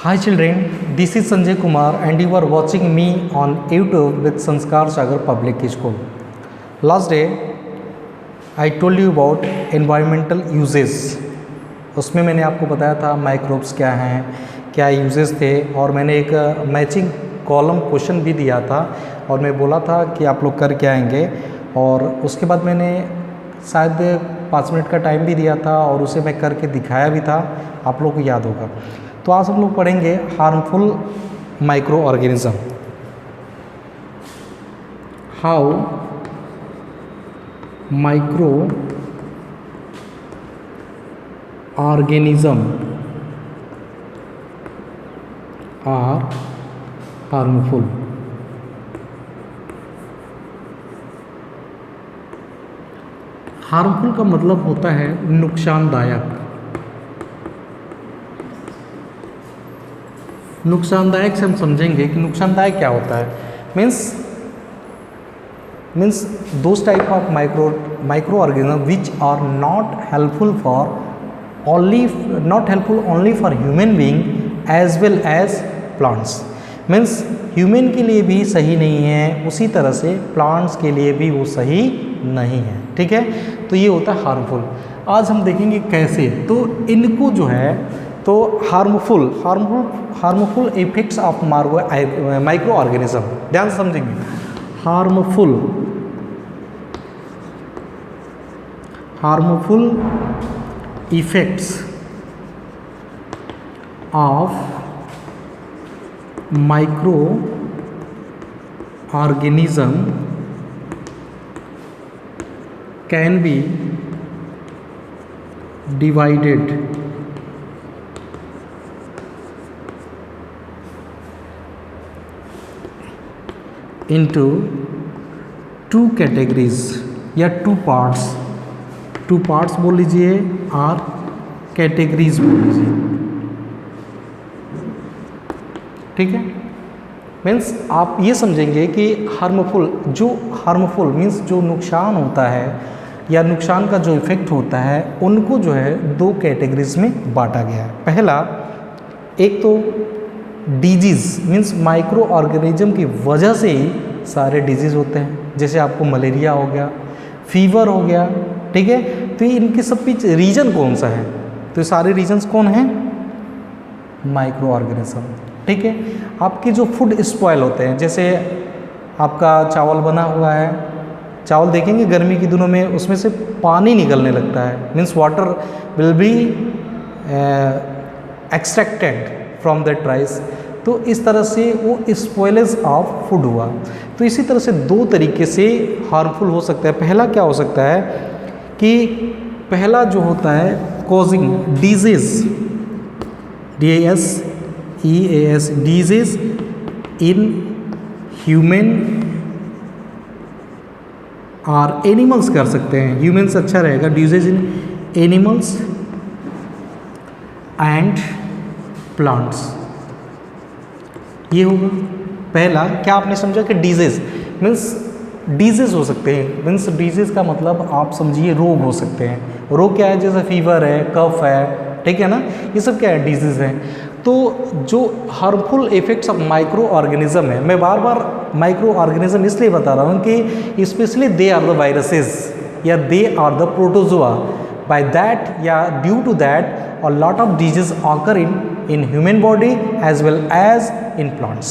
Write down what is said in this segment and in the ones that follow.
Hi children, this is Sanjay Kumar and you are watching me on YouTube with Sanskar Sagar Public School. Last day I told you about environmental uses. उसमें मैंने आपको बताया था microbes क्या हैं, क्या uses थे और मैंने एक मैचिंग कॉलम क्वेश्चन भी दिया था और मैं बोला था कि आप लोग करके आएंगे और उसके बाद मैंने शायद 5 मिनट का टाइम भी दिया था और उसे मैं करके दिखाया भी था, आप लोग को याद होगा। तो आज हम लोग पढ़ेंगे harmful microorganism, how microorganism are harmful. Harmful का मतलब होता है नुकसानदायक। नुकसानदायक से हम समझेंगे कि नुकसानदायक क्या होता है। Means those type of microorganism which are not helpful only for human being as well as plants. Means human के लिए भी सही नहीं है, उसी तरह से प्लांट्स के लिए भी वो सही नहीं है। ठीक है, तो ये होता है हार्मफुल। आज हम देखेंगे कैसे, तो इनको जो है तो harmful effects of micro organism, ध्यान से समझेंगे। Harmful effects of micro organism can be divided into two categories या two parts बोल लीजिए और कैटेगरीज बोल लीजिए। ठीक है, मीन्स आप ये समझेंगे कि हार्मफुल मीन्स जो नुकसान होता है या नुकसान का जो इफेक्ट होता है उनको जो है 2 कैटेगरीज में बांटा गया है। पहला, एक तो डिजीज़ मीन्स माइक्रो ऑर्गेनिज्म की वजह से ही सारे डिजीज़ होते हैं, जैसे आपको मलेरिया हो गया, फीवर हो गया। ठीक है, तो इनके सब बीच रीजन कौन सा है, तो ये सारे रीजन्स कौन हैं, माइक्रो ऑर्गेनिज्म। ठीक है, आपके जो फूड स्पॉयल होते हैं, जैसे आपका चावल बना हुआ है, चावल देखेंगे गर्मी के दिनों में उसमें से पानी निकलने लगता है, means water will be extracted from that rice. तो इस तरह से वो स्पॉयलेज ऑफ फूड हुआ। तो इसी तरह से 2 तरीके से हार्मफुल हो सकता है। पहला क्या हो सकता है कि पहला जो होता है causing disease, DISEAS disease in human और एनिमल्स कर सकते हैं, ह्यूमन्स अच्छा रहेगा, disease in animals and plants, ये होगा पहला। क्या आपने समझा कि डिजीज हो सकते हैं, मीन्स डिजीज का मतलब आप समझिए रोग हो सकते हैं। रोग क्या है, जैसे फीवर है, कफ है, ठीक है ना, ये सब क्या है, डिजीज है। तो जो harmful effects of micro organism है, मैं बार बार माइक्रो ऑर्गेनिज्म इसलिए बता रहा हूँ कि specially they are the viruses या they are the protozoa, by that या due to that a lot of diseases occur in human body as well as in plants.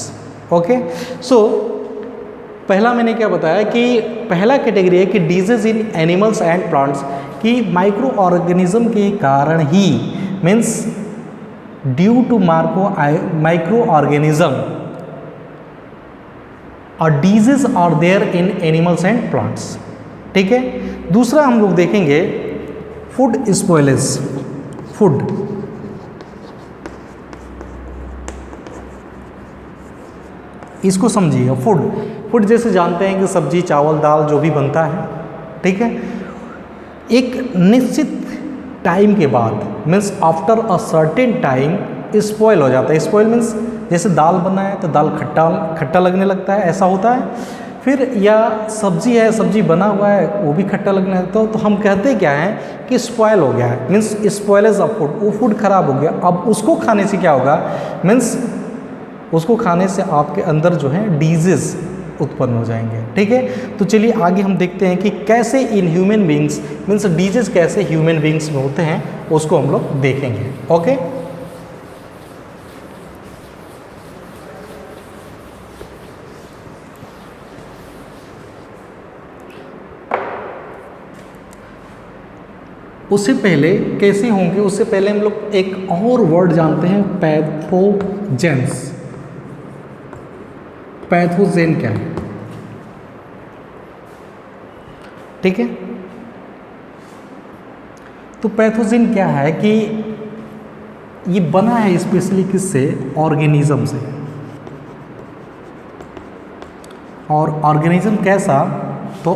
Okay, so पहला मैंने क्या बताया कि पहला कैटेगरी है कि disease in animals and plants, कि माइक्रो ऑर्गेनिज्म के कारण ही, means due to microorganism और disease are there in animals and plants. ठीक है, दूसरा हम लोग देखेंगे फूड स्पॉयलेज। फूड इसको समझिए। फूड जैसे जानते हैं कि सब्जी, चावल, दाल जो भी बनता है, ठीक है, एक निश्चित टाइम के बाद means after a certain time spoil हो जाता है। स्पॉयल मीन्स जैसे दाल बना है तो दाल खट्टा लगने लगता है, ऐसा होता है। फिर या सब्जी है, सब्जी बना हुआ है वो भी खट्टा लगने लगता तो हम कहते क्या हैं कि स्पॉयल हो गया है, मीन्स स्पॉयलेज ऑफ फूड, वो फूड खराब हो गया। अब उसको खाने से क्या होगा, मीन्स उसको खाने से आपके अंदर जो है डिजीज उत्पन्न हो जाएंगे। ठीक है, तो चलिए आगे हम देखते हैं कि कैसे in human beings means disease कैसे ह्यूमन बींग्स में होते हैं, उसको हम लोग देखेंगे। ओके, उससे पहले कैसे होंगे, उससे पहले हम लोग एक और वर्ड जानते हैं, पैथोजेंस। पैथोजेन क्या है? ठीक है, तो पैथोजेन क्या है कि ये बना है स्पेशली किससे, ऑर्गेनिज्म से। और ऑर्गेनिज्म कैसा, तो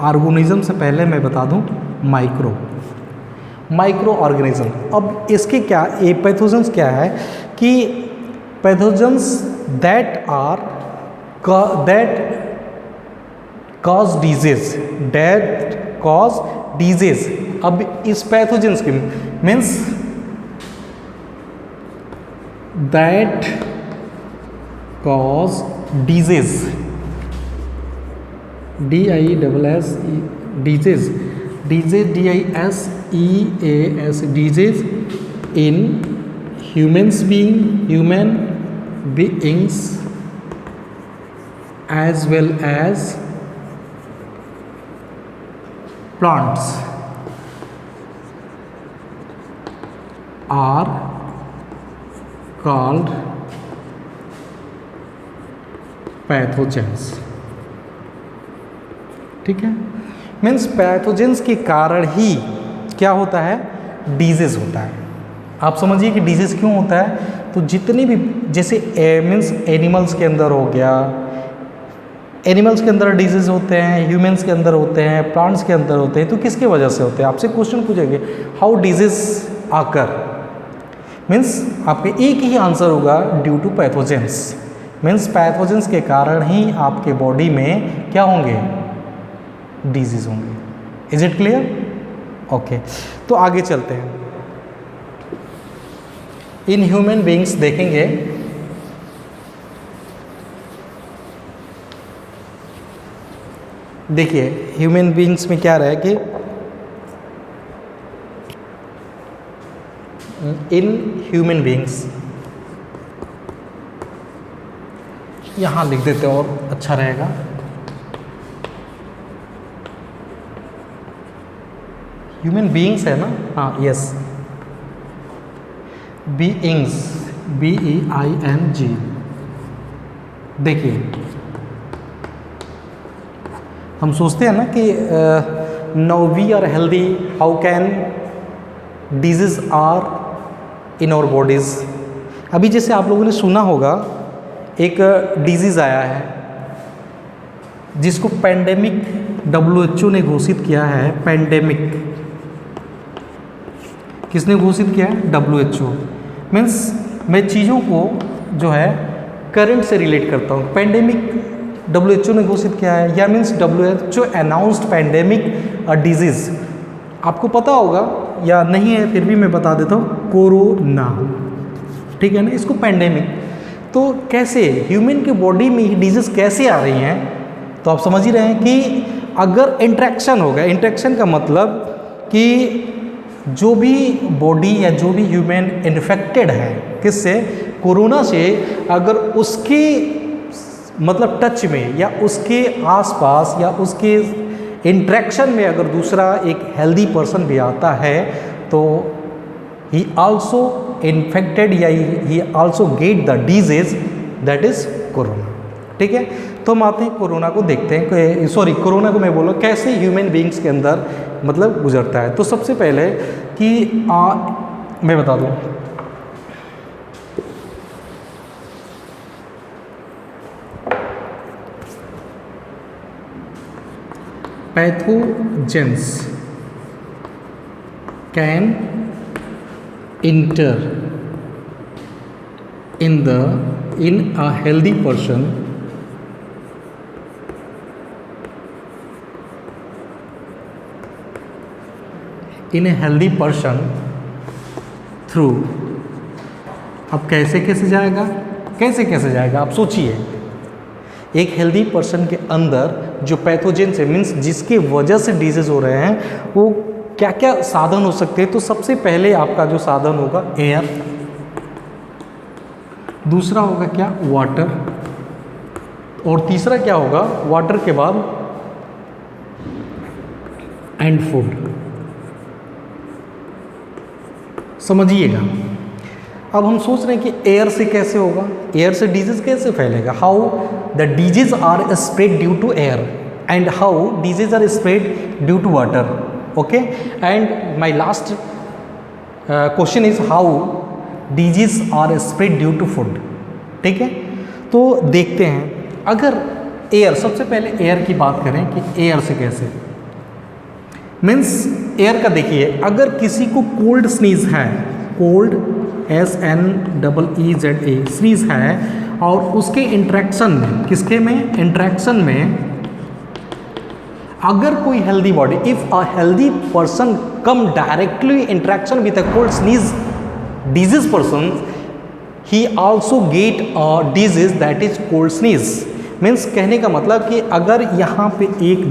ऑर्गेनिज्म से पहले मैं बता दूं माइक्रो ऑर्गेनिज्म। अब इसके क्या ये पैथोजेंस क्या है कि पैथोजेंस दैट कॉज डिजीज। अब इस पैथोजेंस के means that cause disease, DISS disease, DISEAS disease in human beings as well as plants are called pathogens। ठीक है, मीन्स पैथोजेंस के कारण ही क्या होता है, डिजीज होता है। आप समझिए कि डिजीज क्यों होता है, तो जितने भी जैसे मीन्स एनिमल्स के अंदर हो गया, एनिमल्स के अंदर डिजीज होते हैं, ह्यूमंस के अंदर होते हैं, प्लांट्स के अंदर होते हैं, तो किसके वजह से होते हैं? आपसे क्वेश्चन पूछेंगे हाउ डिजीज आकर, मीन्स आपके एक ही आंसर होगा due to pathogens. Means pathogens के कारण ही आपके बॉडी में क्या होंगे, डिजीज होंगे। Is it clear? ओके, तो आगे चलते हैं। इन ह्यूमन बींग्स देखेंगे, देखिए ह्यूमन बींग्स में क्या रहा कि इन ह्यूमन बींग्स, यहां लिख देते और अच्छा रहेगा, ह्यूमन बीइंग्स है ना, हाँ यस, बीइंग्स, BEING। देखिए हम सोचते हैं ना कि now we are healthy, how can disease are in our bodies. अभी जैसे आप लोगों ने सुना होगा एक डिजीज आया है जिसको पैंडेमिक WHO ने घोषित किया है। पैंडेमिक किसने घोषित किया है? WHO। मीन्स मैं चीज़ों को जो है करंट से रिलेट करता हूँ। पैंडेमिक WHO ने घोषित किया है, या means WHO announced pandemic disease. आपको पता होगा या नहीं है, फिर भी मैं बता देता हूँ, कोरोना। ठीक है ना, इसको पैंडेमिक। तो कैसे ह्यूमन के बॉडी में ही डिजीज़ कैसे आ रही हैं, तो आप समझ ही रहे हैं कि अगर इंट्रैक्शन होगा, इंट्रैक्शन का मतलब कि जो भी बॉडी या जो भी ह्यूमन इन्फेक्टेड है किससे, कोरोना से, अगर उसके मतलब टच में या उसके आसपास या उसके इंट्रैक्शन में अगर दूसरा एक हेल्दी पर्सन भी आता है तो ही आल्सो इन्फेक्टेड या ही also get the disease that is corona. ठीक है, तो हम आते हैं कोरोना को देखते हैं, सॉरी कोरोना को मैं बोला कैसे ह्यूमन बींग्स के अंदर मतलब गुजरता है। तो सबसे पहले कि मैं बता दूं, pathogens can enter in a healthy person in a healthy person through. अब कैसे कैसे जाएगा, कैसे कैसे जाएगा आप सोचिए। एक हेल्दी पर्सन के अंदर जो पैथोजन से मीन्स जिसके वजह से डिजीज हो रहे हैं वो क्या क्या साधन हो सकते हैं। तो सबसे पहले आपका जो साधन होगा एयर, दूसरा होगा क्या वाटर, और तीसरा क्या होगा वाटर के बाद एंड फूड। समझिएगा। अब हम सोच रहे हैं कि एयर से कैसे होगा, एयर से डिजीज कैसे फैलेगा, how the disease are spread due to air and how disease are spread due to water. Okay, and my last question is how disease are spread due to food. ठीक है, तो देखते हैं अगर air, सबसे पहले एयर की बात करें कि एयर से कैसे मीन्स एयर का देखिए, अगर किसी को कोल्ड स्नीज है, कोल्ड SNEEZA स्नीज है और उसके इंट्रैक्शन में, किसके में इंट्रैक्शन में अगर कोई healthy body, if a healthy person come directly interaction with a cold sneeze disease person, he also get a disease that is cold sneeze। Means कहने का मतलब कि अगर यहाँ पे एक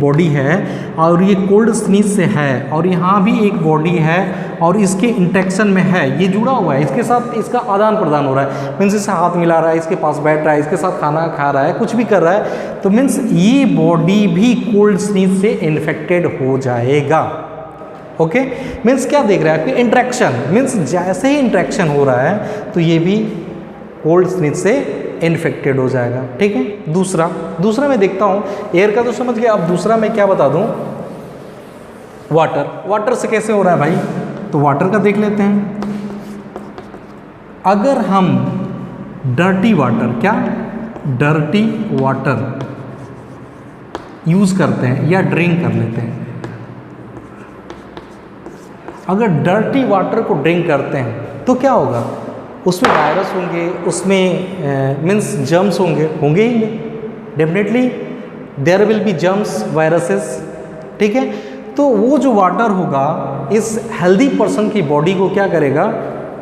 बॉडी है और ये कोल्ड स्नीज से है और यहाँ भी एक बॉडी है और इसके इंट्रैक्शन में है, ये जुड़ा हुआ है, इसके साथ इसका आदान प्रदान हो रहा है, मीन्स इससे हाथ मिला रहा है, इसके पास बैठ रहा है, इसके साथ खाना खा रहा है, कुछ भी कर रहा है, तो मीन्स ये बॉडी भी कोल्ड स्नीज से इन्फेक्टेड हो जाएगा। ओके, मीन्स क्या देख रहे हैं आपके इंट्रैक्शन, मीन्स जैसे ही इंट्रैक्शन हो रहा है तो ये भी कोल्ड स्नीज से इन्फेक्टेड हो जाएगा। ठीक है, दूसरा मैं देखता हूँ, एयर का तो समझ गया, अब दूसरा मैं क्या बता दूँ, वाटर से कैसे हो रहा है भाई, तो वाटर का देख लेते हैं। अगर हम डर्टी वाटर यूज़ करते हैं या ड्रिंक कर लेते हैं, अगर डर्टी वाटर को ड्रिंक करते हैं तो क्या होगा, उसमें वायरस होंगे, उसमें मीन्स जर्म्स होंगे ही नहीं, definitely there will be germs, viruses. ठीक है, तो वो जो वाटर होगा इस हेल्दी पर्सन की बॉडी को क्या करेगा,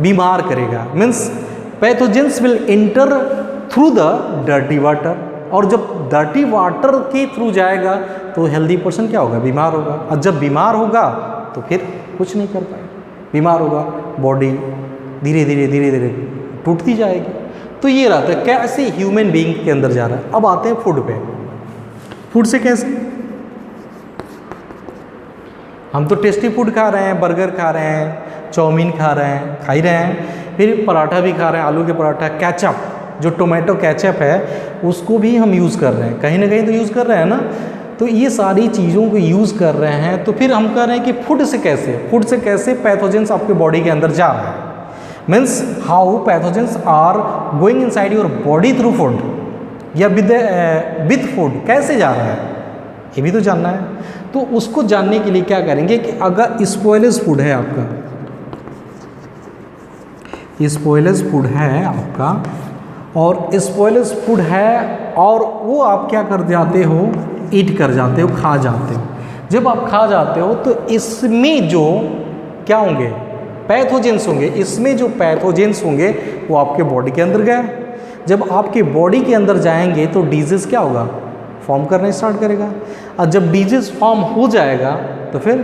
बीमार करेगा, means pathogens will inter through the dirty water, और जब डर्टी वाटर के थ्रू जाएगा तो हेल्दी पर्सन क्या होगा, बीमार होगा, और जब बीमार होगा तो फिर कुछ नहीं कर पाएगा, बीमार होगा, बॉडी धीरे धीरे टूटती जाएगी। तो ये रहता है कैसे ह्यूमन बीइंग के अंदर जा रहा है। अब आते हैं फूड पे, फूड से कैसे, हम तो टेस्टी फूड खा रहे हैं, बर्गर खा रहे हैं, चाउमीन खा ही रहे हैं, फिर पराठा भी खा रहे हैं, आलू के पराठा, केचप, जो टोमेटो केचप है उसको भी हम यूज़ कर रहे हैं, कहीं ना कहीं तो यूज़ कर रहे हैं ना। तो ये सारी चीज़ों को यूज़ कर रहे हैं, तो फिर हम कह रहे हैं कि फूड से कैसे पैथोजेंस आपके बॉडी के अंदर जा रहा है, means how pathogens are going inside your body through food या विद फूड, कैसे जा रहा है ये भी तो जानना है। तो उसको जानने के लिए क्या करेंगे कि अगर स्पॉयलेज फूड है आपका, स्पॉयलेज फूड है आपका, और स्पॉयलेज फूड है और वो आप क्या कर जाते हो, ईट कर जाते हो, खा जाते हो। जब आप खा जाते हो तो इसमें जो क्या होंगे, पैथोजेंस होंगे, इसमें जो पैथोजेंस होंगे वो आपके बॉडी के अंदर गए। जब आपके बॉडी के अंदर जाएंगे तो डिजीज़ क्या होगा, फॉर्म करना स्टार्ट करेगा, और जब डिजीज़ फॉर्म हो जाएगा तो फिर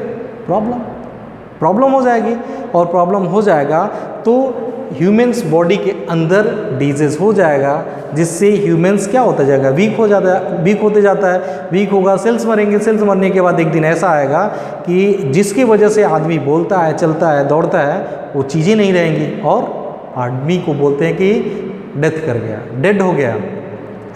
प्रॉब्लम हो जाएगी, और प्रॉब्लम हो जाएगा तो ह्यूमन्स बॉडी के अंदर डिजीज़ हो जाएगा, जिससे ह्यूमन्स क्या होता जाएगा, वीक होते जाता है, वीक होगा, सेल्स मरेंगे, सेल्स मरने के बाद एक दिन ऐसा आएगा कि जिसकी वजह से आदमी बोलता है, चलता है, दौड़ता है, वो चीज़ें नहीं रहेंगी और आदमी को बोलते हैं कि डेड हो गया,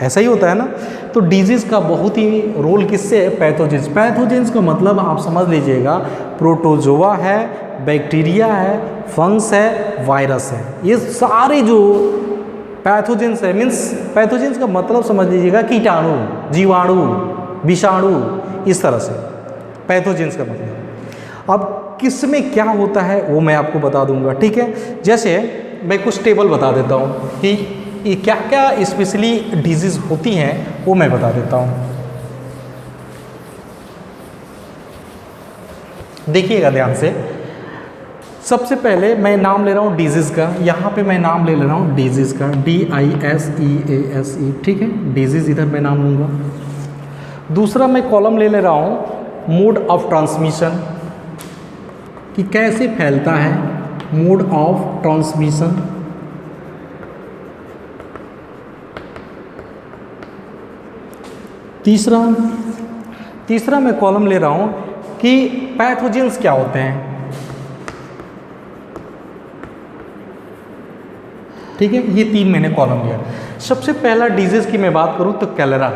ऐसा ही होता है ना। तो डिजीज़ का बहुत ही रोल किससे है, पैथोजेंस का मतलब आप समझ लीजिएगा, प्रोटोजोआ है, बैक्टीरिया है, फंगस है, वायरस है, ये सारे जो पैथोजेंस है, मीन्स पैथोजेंस का मतलब समझ लीजिएगा कीटाणु, जीवाणु, विषाणु, इस तरह से पैथोजेंस का मतलब। अब किस में क्या होता है वो मैं आपको बता दूंगा, ठीक है। जैसे मैं कुछ टेबल बता देता हूँ कि ये क्या क्या स्पेशली डिजीज़ होती हैं, वो मैं बता देता हूँ। देखिएगा ध्यान से। सबसे पहले मैं नाम ले रहा हूँ डिजीज़ का, यहाँ पे मैं नाम ले रहा हूँ डिजीज़ का, DISEASE, ठीक है, डिजीज़ इधर मैं नाम लूँगा। दूसरा मैं कॉलम ले रहा हूँ मोड ऑफ ट्रांसमिशन, कि कैसे फैलता है, मोड ऑफ ट्रांसमिशन। तीसरा मैं कॉलम ले रहा हूँ कि पैथोजेंस क्या होते हैं, ठीक है, ये 3 मैंने कॉलम लिया। सबसे पहला डिजीज की मैं बात करूँ तो कैलरा,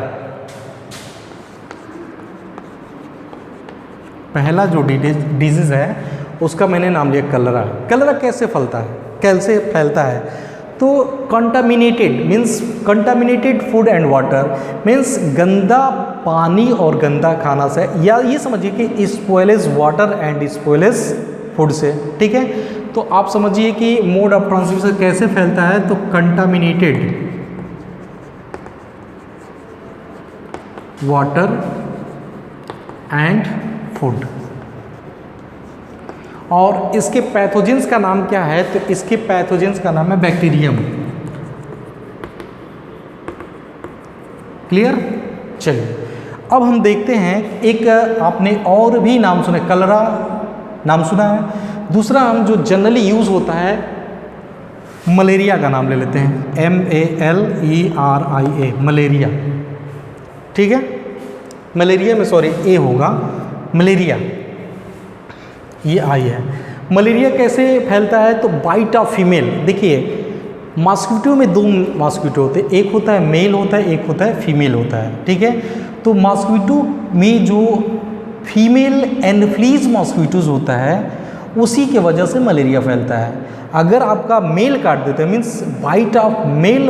पहला जो डिजीज है उसका मैंने नाम लिया कैलरा। कैलरा कैसे फैलता है, तो contaminated means contaminated food and water, means गंदा पानी और गंदा खाना से, या ये समझिए कि spoilage water and spoilage food से, ठीक है। तो आप समझिए कि मोड ऑफ ट्रांसमिशन कैसे फैलता है, तो कंटामिनेटेड वाटर एंड फूड। और इसके पैथोजेंस का नाम क्या है, तो इसके पैथोजेंस का नाम है बैक्टीरियम। क्लियर। चलिए अब हम देखते हैं, एक आपने और भी नाम सुना, कलरा नाम सुना है। दूसरा हम जो जनरली यूज़ होता है, मलेरिया का नाम ले लेते हैं, MALERIA, मलेरिया, ठीक है। मलेरिया में सॉरी ए होगा, मलेरिया ये आई है। मलेरिया कैसे फैलता है, तो बाइट ऑफ फीमेल। देखिए मॉस्किटो में 2 मॉस्किटो होते हैं, एक होता है मेल होता है, एक होता है फीमेल होता है, ठीक है। तो मॉस्किटो में जो फीमेल एनफ्लीज मॉस्किटोज होता है उसी के वजह से मलेरिया फैलता है। अगर आपका मेल काट देता है, means bite of male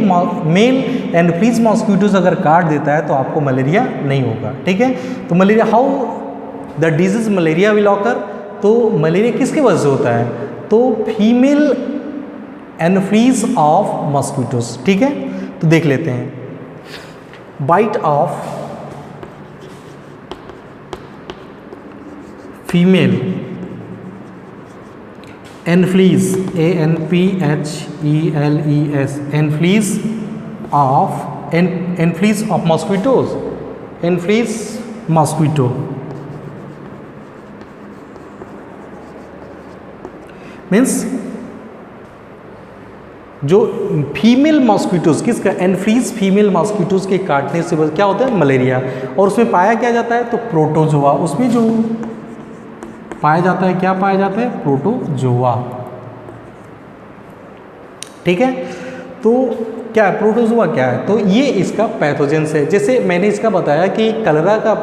Anopheles mosquitoes अगर काट देता है तो आपको मलेरिया नहीं होगा, ठीक है। तो malaria, how the disease malaria will occur, तो मलेरिया किसके वजह से होता है, तो फीमेल एनफ्लीज ऑफ मॉस्किटोज, ठीक है। तो देख लेते हैं, bite of female Anopheles, ANPHELES, Anopheles of mosquitoes, Anopheles mosquito, means जो फीमेल मॉस्किटोज, किसका, एनफ्लीज फीमेल मॉस्किटोज के काटने से क्या होता है, मलेरिया। और उसमें पाया क्या जाता है, तो प्रोटोजोआ, उसमें जो पाया जाता है, क्या पाया जाता है, प्रोटोजोआ, ठीक है। तो क्या है प्रोटोजोआ, क्या है, तो ये इसका पैथोजेंस है। जैसे मैंने इसका बताया कि कलरा का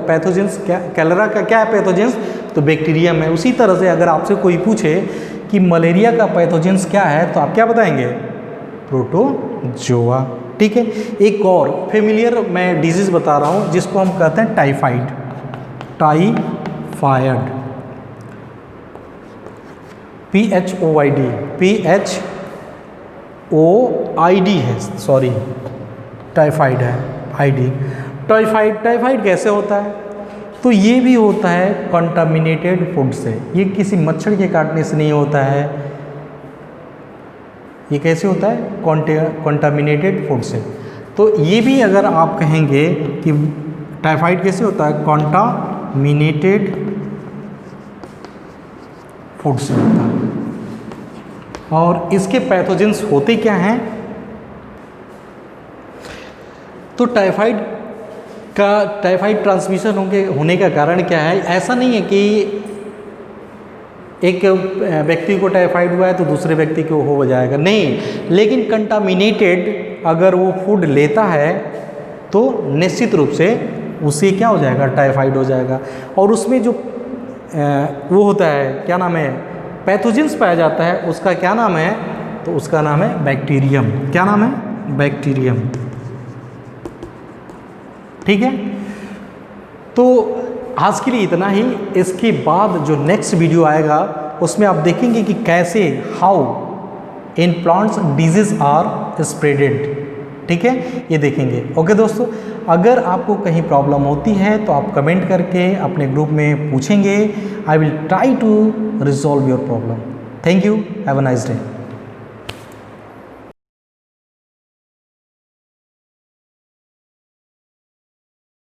पैथोजेंस क्या, कलरा का क्या है पैथोजेंस, तो बैक्टीरियम है। उसी तरह से अगर आपसे कोई पूछे कि मलेरिया का पैथोजेंस क्या है, तो आप क्या बताएंगे, प्रोटोजोआ, ठीक है। एक और फेमिलियर मैं डिजीज बता रहा हूँ जिसको हम कहते हैं टाइफाइड, टाइफाइड, PHOID है, सॉरी टाइफाइड है, आईडी। टाइफाइड कैसे होता है, तो ये भी होता है कंटामिनेटेड फूड से। ये किसी मच्छर के काटने से नहीं होता है, ये कैसे होता है, कंटामिनेटेड फूड से। तो ये भी अगर आप कहेंगे कि टाइफाइड कैसे होता है, कंटामिनेटेड फूड से होता है। और इसके पैथोजेंस होते क्या हैं, तो टाइफाइड ट्रांसमिशन होने का कारण क्या है, ऐसा नहीं है कि एक व्यक्ति को टाइफाइड हुआ है तो दूसरे व्यक्ति को हो जाएगा, नहीं, लेकिन कंटामिनेटेड अगर वो फूड लेता है तो निश्चित रूप से उसे क्या हो जाएगा, टाइफाइड हो जाएगा। और उसमें जो वो होता है, क्या नाम है, पैथोजेंस पाया जाता है, उसका क्या नाम है, तो उसका नाम है बैक्टीरियम। क्या नाम है, बैक्टीरियम, ठीक है। तो आज के लिए इतना ही। इसके बाद जो नेक्स्ट वीडियो आएगा उसमें आप देखेंगे कि कैसे, how in plants disease are spreaded. ठीक है, ये देखेंगे। ओके दोस्तों, अगर आपको कहीं प्रॉब्लम होती है तो आप कमेंट करके अपने ग्रुप में पूछेंगे। I will try to resolve your problem. Thank you, have a nice day.